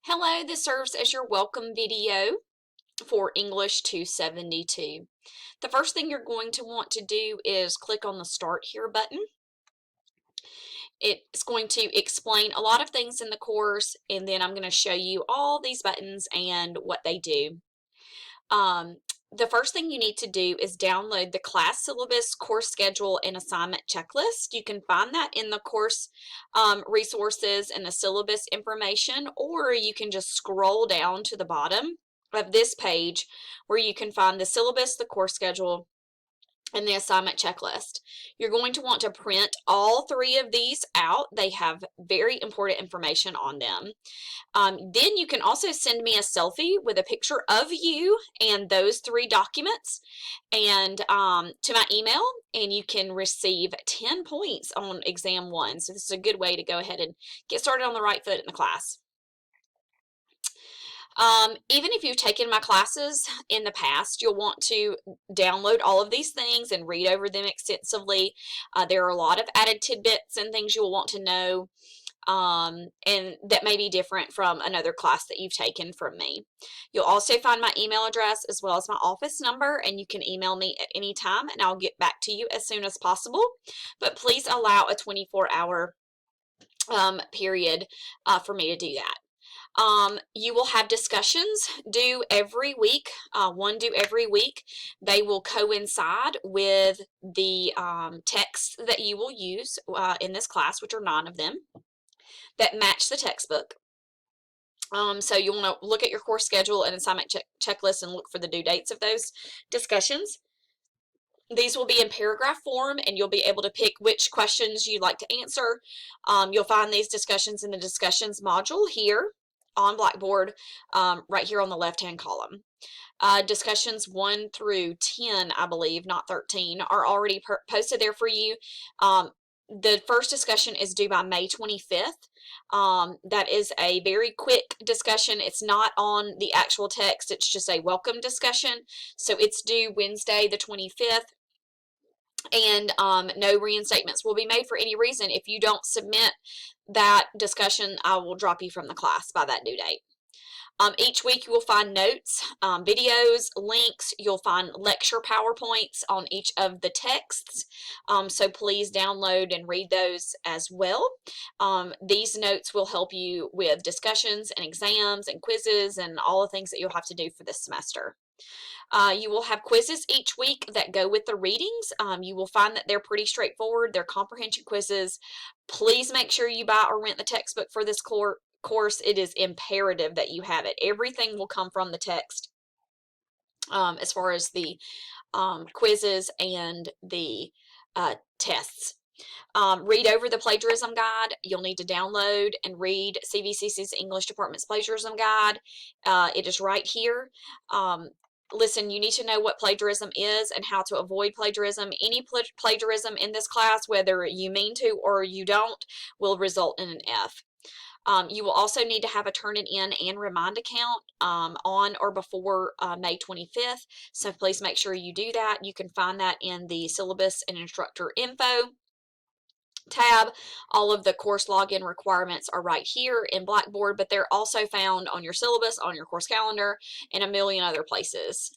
Hello, this serves as your welcome video for English 272. The first thing you're going to want to do is click on the Start Here button. It's going to explain a lot of things in the course, and then I'm going to show you all these buttons and what they do. The first thing you need to do is download the class syllabus, course schedule, and assignment checklist. You can find that in the course resources and the syllabus information, or you can just scroll down to the bottom of this page where you can find the syllabus, the course schedule, and the assignment checklist. You're going to want to print all three of these out. They have very important information on them. Then you can also send me a selfie with a picture of you and those three documents and to my email, and you can receive 10 points on exam 1. So this is a good way to go ahead and get started on the right foot in the class. Even if you've taken my classes in the past, you'll want to download all of these things and read over them extensively. There are a lot of added tidbits and things you'll want to know, and that may be different from another class that you've taken from me. You'll also find my email address as well as my office number, and you can email me at any time and I'll get back to you as soon as possible. But please allow a 24-hour period for me to do that. You will have discussions due every week, one due every week. They will coincide with the texts that you will use in this class, which are 9 of them, that match the textbook. So you want to look at your course schedule and assignment checklist and look for the due dates of those discussions. These will be in paragraph form, and you'll be able to pick which questions you'd like to answer. You'll find these discussions in the discussions module here on Blackboard, right here on the left-hand column. Discussions 1 through 10, I believe, not 13, are already posted there for you. The first discussion is due by May 25th. That is a very quick discussion. It's not on the actual text. It's just a welcome discussion. So it's due Wednesday the 25th. And no reinstatements will be made for any reason. If you don't submit that discussion, I will drop you from the class by that due date. Each week you will find notes, videos, links. You'll find lecture PowerPoints on each of the texts. So please download and read those as well. These notes will help you with discussions and exams and quizzes and all the things that you'll have to do for this semester. You will have quizzes each week that go with the readings. You will find that they're pretty straightforward. They're comprehension quizzes. Please make sure you buy or rent the textbook for this course. It is imperative that you have it. Everything will come from the text as far as the quizzes and the tests. Read over the plagiarism guide. You'll need to download and read CVCC's English Department's plagiarism guide. It is right here. Listen, you need to know what plagiarism is and how to avoid plagiarism. Any plagiarism in this class, whether you mean to or you don't, will result in an F. You will also need to have a Turnitin and Remind account on or before May 25th. So please make sure you do that. You can find that in the syllabus and instructor info tab. All of the course login requirements are right here in Blackboard, but they're also found on your syllabus, on your course calendar, and a million other places.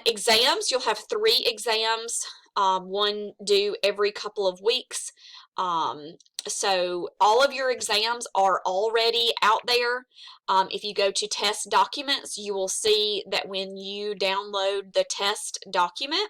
Exams, you'll have 3 exams, one due every couple of weeks. So all of your exams are already out there. If you go to test documents, you will see that when you download the test document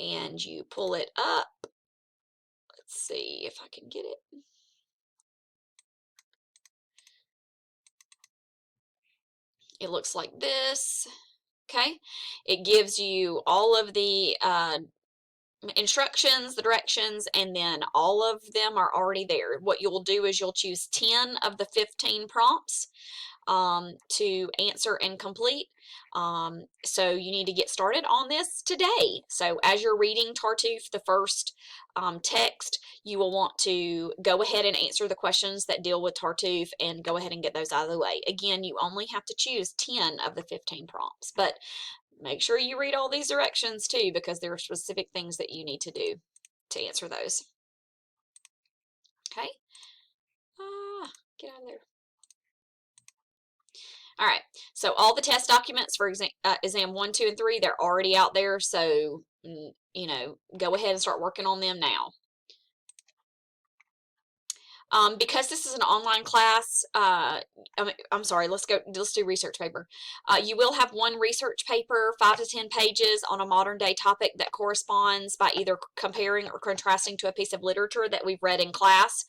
and you pull it up, let's see if I can get it. It looks like this. Okay, it gives you all of the instructions, the directions, and then all of them are already there. What you'll do is you'll choose 10 of the 15 prompts to answer and complete. So you need to get started on this today. So as you're reading Tartuffe, the first text, you will want to go ahead and answer the questions that deal with Tartuffe and go ahead and get those out of the way. Again, you only have to choose 10 of the 15 prompts, but make sure you read all these directions too, because there are specific things that you need to do to answer those. Okay. All right, so all the test documents for exam 1, 2, and 3, they're already out there, so, you know, go ahead and start working on them now. Because this is an online class, I'm sorry, let's do research paper. You will have one research paper, 5 to 10 pages on a modern day topic that corresponds by either comparing or contrasting to a piece of literature that we've read in class.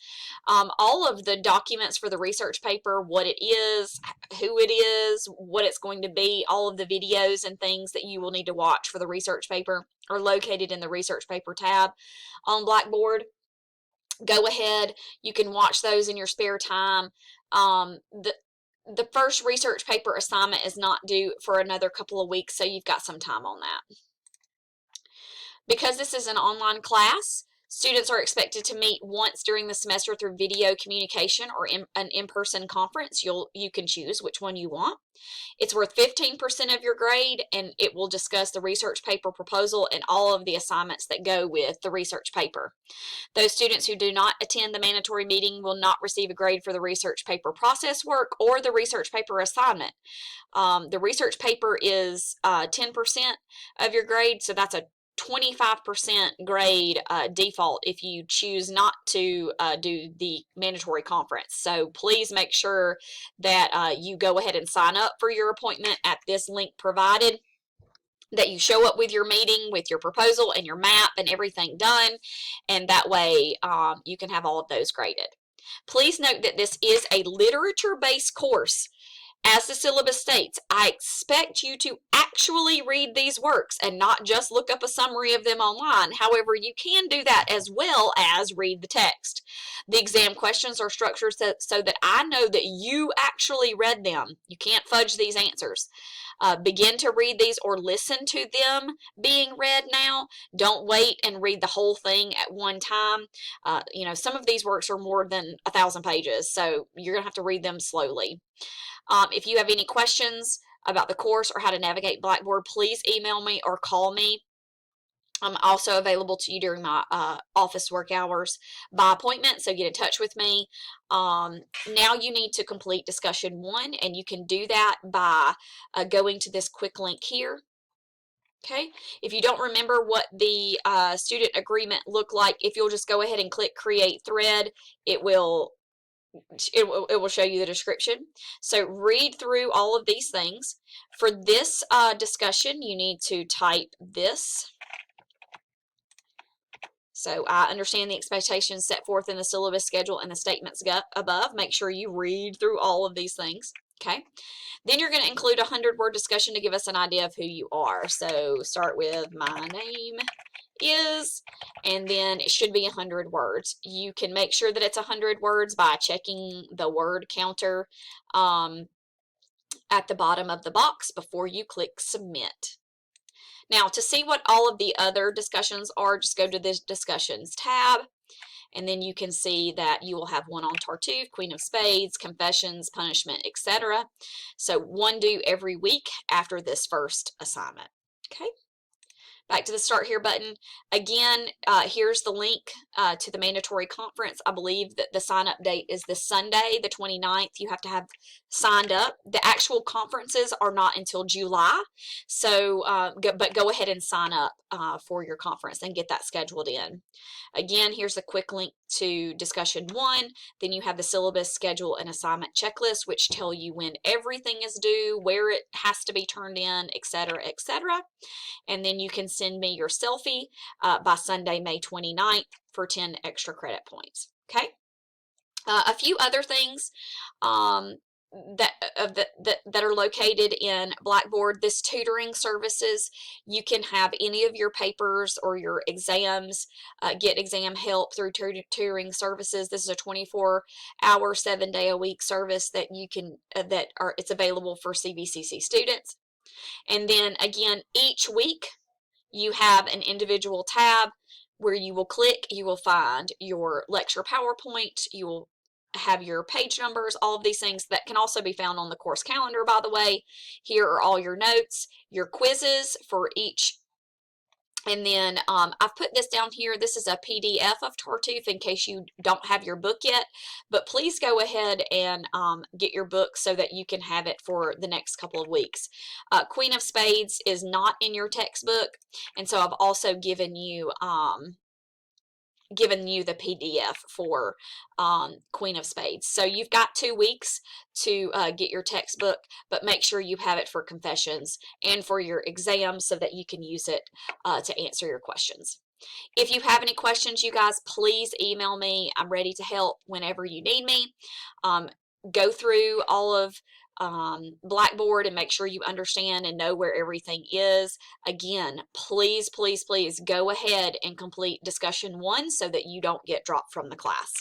All of the documents for the research paper, what it is, who it is, what it's going to be, all of the videos and things that you will need to watch for the research paper are located in the research paper tab on Blackboard. Go ahead, you can watch those in your spare time. The first research paper assignment is not due for another couple of weeks, so you've got some time on that. Because this is an online class, students are expected to meet once during the semester through video communication or an in-person conference. You can choose which one you want. It's worth 15% of your grade, and it will discuss the research paper proposal and all of the assignments that go with the research paper. Those students who do not attend the mandatory meeting will not receive a grade for the research paper process work or the research paper assignment. The research paper is 10% of your grade, so that's a 25% grade default if you choose not to do the mandatory conference. So please make sure that you go ahead and sign up for your appointment at this link provided, that you show up with your meeting, with your proposal and your map and everything done, and that way you can have all of those graded. Please note that this is a literature-based course. As the syllabus states, I expect you to actually read these works and not just look up a summary of them online. However, you can do that as well as read the text. The exam questions are structured so that I know that you actually read them. You can't fudge these answers. Begin to read these or listen to them being read now. Don't wait and read the whole thing at one time. You know, some of these works are more than 1,000 pages, so you're going to have to read them slowly. If you have any questions about the course or how to navigate Blackboard, please email me or call me. I'm also available to you during my office work hours by appointment, so get in touch with me. Now you need to complete discussion 1, and you can do that by going to this quick link here. Okay, if you don't remember what the student agreement looked like, if you'll just go ahead and click create thread, it will show you the description. So read through all of these things. For this discussion, you need to type this. So I understand the expectations set forth in the syllabus schedule and the statements above. Make sure you read through all of these things. Okay. Then you're going to include a 100-word discussion to give us an idea of who you are. So start with my name is, and then it should be 100 words. You can make sure that it's 100 words by checking the word counter at the bottom of the box before you click submit. Now, to see what all of the other discussions are, just go to this discussions tab, and then you can see that you will have one on Tartuffe, Queen of Spades, Confessions, Punishment, etc. So one due every week after this first assignment. Okay. Back to the Start Here button. Again, here's the link to the mandatory conference. I believe that the sign-up date is this Sunday, the 29th. You have to have signed up. The actual conferences are not until July, so but go ahead and sign up for your conference and get that scheduled in. Again, here's a quick link to discussion 1. Then you have the syllabus, schedule, and assignment checklist, which tell you when everything is due, where it has to be turned in, etc., etc. And then you can send me your selfie by Sunday, May 29th for 10 extra credit points. Okay. A few other things that are located in Blackboard. This tutoring services, you can have any of your papers or your exams get exam help through tutoring services. This is a 24-hour, 7-day-a-week service that you can it's available for CVCC students. And then again, each week you have an individual tab where you will click, you will find your lecture PowerPoint, you will have your page numbers, all of these things that can also be found on the course calendar, by the way. Here are all your notes, your quizzes for each And then I've put this down here. This is a PDF of Tartuffe in case you don't have your book yet. But please go ahead and get your book so that you can have it for the next couple of weeks. Queen of Spades is not in your textbook. And so I've also given you the PDF for Queen of Spades. So you've got 2 weeks to get your textbook, but make sure you have it for confessions and for your exams so that you can use it to answer your questions. If you have any questions, you guys, please email me. I'm ready to help whenever you need me. Go through all of Blackboard and make sure you understand and know where everything is. Again, please, please, please go ahead and complete discussion 1 so that you don't get dropped from the class.